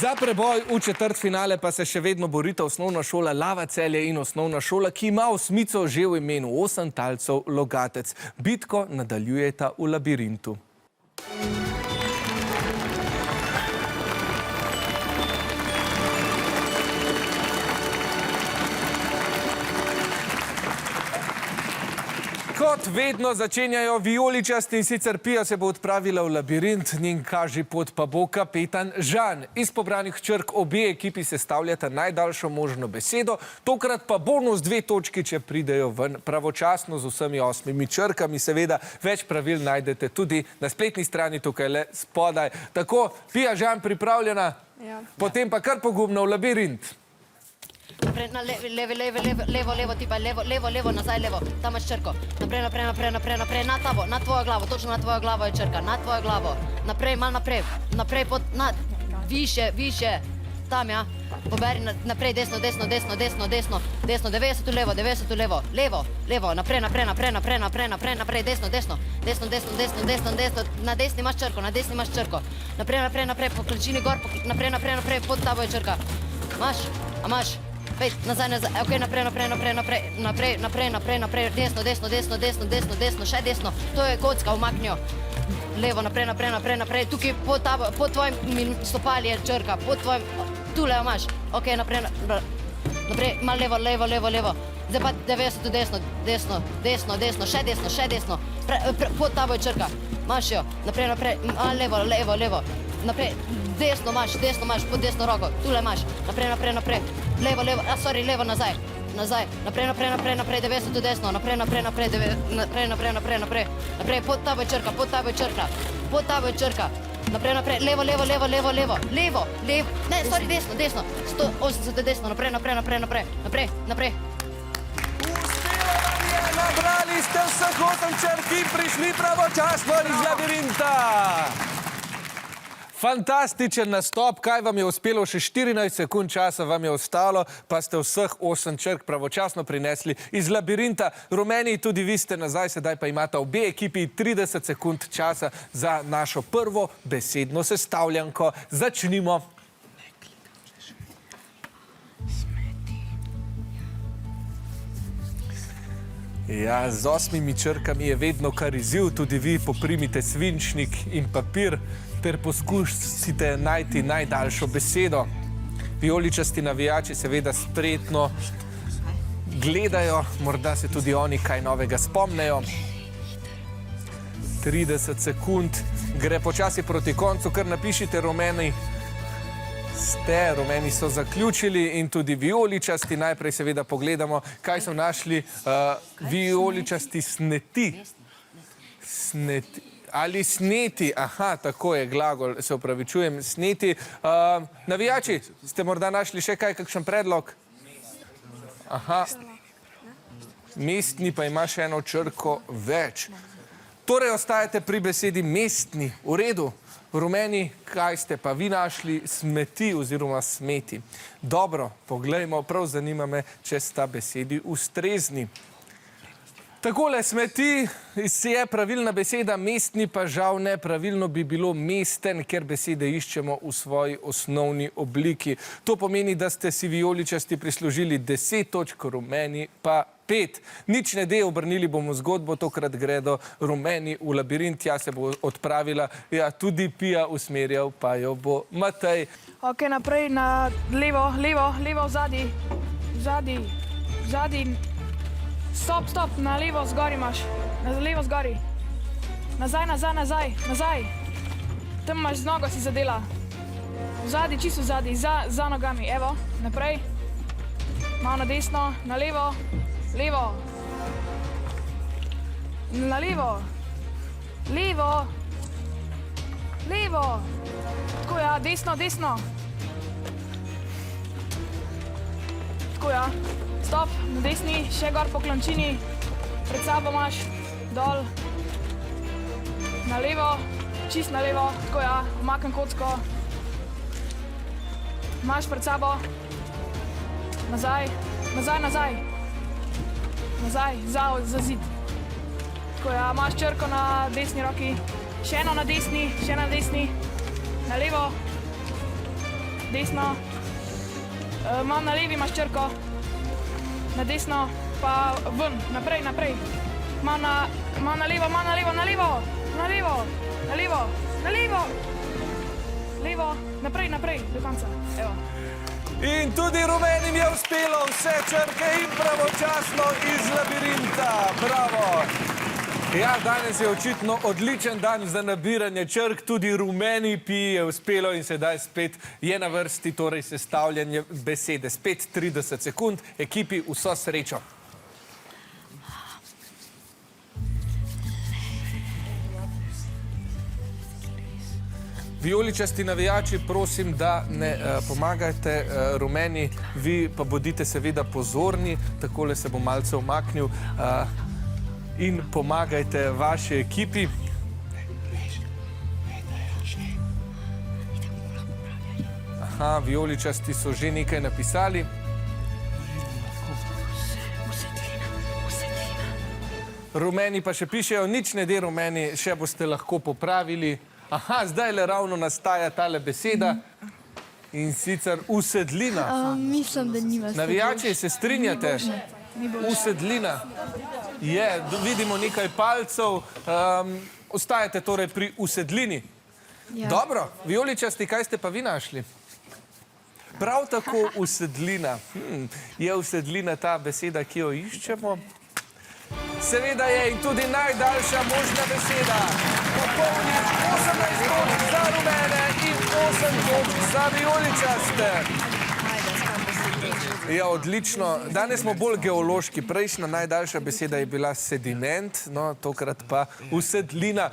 Za preboj v četrtfinale pa se še vedno borita osnovna šola Lava Celje in osnovna šola, ki ima osmico že v imenu 8 talcev Logatec. Bitko nadaljujeta v labirintu. Kot vedno začenjajo vijoličasti in sicer Pija se bo odpravila v labirint, njen kaži pot pa bo kapetan Žan. Iz pobranih črk obe ekipi sestavljata najdaljšo možno besedo, tokrat pa bonus 2 točki, če pridejo ven pravočasno z vsemi 8 črkami. Seveda, več pravil najdete tudi na spletni strani tukaj le spodaj. Tako, Pija, Žan, pripravljena? Ja. Potem pa kar pogumno v labirint. Naprej, na levo, tipa levo, nazaj levo, tam imaš črko. Naprej, na tabo, na tvojo glavo, točno na tvojo glavo je črka, na tvojo glavo. Naprej, malo naprej, više, tam, ja. Poberi naprej, desno, 90 v levo, naprej, desno, na desni imaš črko, naprej, po količini gor, naprej, pod tabo je črka. Imaš, pej, nazaj, ok, naprej, desno, še desno, to je kocka, umaknijo. Levo, naprej, tukaj pod tvojim stopali je črka, pod tvojim, tule imaš, ok, naprej, malo levo, zdaj pa 90 desno, še desno, pod tabo je črka, imaš jo, naprej, levo, naprej, desno imaš, pod desno roko, tule imaš, naprej, levo, nazaj, naprej, 90 desno, naprej, pod tabo je črka, naprej, levo, ne, desno, 180 desno, naprej, Uspelo vam je, nabrali ste vseh 8 črk in prišli pravočasno iz labirinta. Fantastičen nastop, kaj vam je uspelo, še 14 sekund časa vam je ostalo, pa ste vseh 8 črk pravočasno prinesli iz labirinta. Rumeni, tudi vi ste nazaj, sedaj pa imata obe ekipi 30 sekund časa za našo prvo besedno sestavljanko. Začnimo. Ja, z 8 črkami je vedno kar izziv, tudi vi poprimite svinčnik in papir ter poskusite najti najdaljšo besedo. Vijoličasti navijači seveda spretno gledajo, morda se tudi oni kaj novega spomnejo. 30 sekund, gre počasi proti koncu, kar napišite rumeni. Rumeni so zaključili in tudi vijoličasti. Najprej seveda pogledamo, kaj so našli vijoličasti sneti. Ali sneti, aha, tako je glagol, se opravičujem, sneti. Navijači, ste morda našli še kaj, kakšen predlog? Aha, mestni pa ima še eno črko več. Torej ostajate pri besedi mestni, v redu. Rumeni, kaj ste pa vi našli? Smeti oziroma smeti. Dobro, poglejmo, prav zanima me, če sta besedi ustrezni. Takole, smeti je pravilna beseda, mestni pa žal ne. Pravilno bi bilo mesten, ker besede iščemo v svoji osnovni obliki. To pomeni, da ste si vijoličasti prislužili 10 točk, rumeni pa 5. Nič ne de, obrnili bomo zgodbo, tokrat gredo rumeni v labirint, ja se bo odpravila, ja tudi Pija, usmerjal pa jo bo Matej. Ok, naprej, na levo, vzadi. Stop, na levo zgori imaš, na levo zgori. Nazaj. Tam imaš z nogo si zadela. Vzadi, čisto vzadi, za nogami, evo, naprej. Malo na desno, na levo. Na levo. Tako ja, desno. Tako ja. Stop, na desni, še gor po klančini, pred sabo imaš, dol, na levo, čist na levo, tako ja, umaknem kocko, imaš pred sabo, nazaj, za zid, tako ja, imaš črko na desni roki, še eno na desni, na levo, desno. Malo na levi imaš črko, na desno, pa ven, naprej, naprej. Malo na levo, na levo, na levo, na levo, na levo, na levo, levo, naprej, naprej, do konca. Evo. In tudi rumenim je uspelo vse črke in pravočasno iz labirinta. Bravo! Ja, danes je očitno odličen dan za nabiranje črk, tudi rumeni pi je uspelo in sedaj spet je na vrsti torej sestavljanje besede. Spet 30 sekund, ekipi vso srečo. Vijoličasti navijači, prosim, da ne pomagajte rumeni, vi pa bodite seveda pozorni, takole se bo malce umaknil in pomagajte vaši ekipi. Aha, vijoličasti so že nekaj napisali. Rumeni pa še pišejo, nič ne de rumeni, še boste lahko popravili. Aha, zdaj le ravno nastaja tale beseda in sicer usedlina. Mislim, da nima. Navijači, se strinjate? Usedlina. Je, vidimo nekaj palcev. Ostajate torej pri usedlini. Dobro, vijoličasti, kaj ste pa vi našli? Prav tako usedlina. Je usedlina ta beseda, ki jo iščemo? Seveda je in tudi najdaljša možna beseda. Popolnih 18 točk za rumene in 8 točk za vijoličaste. Ja, odlično. Danes smo bolj geološki. Prejšnja najdaljša beseda je bila sediment, no, tokrat pa usedlina.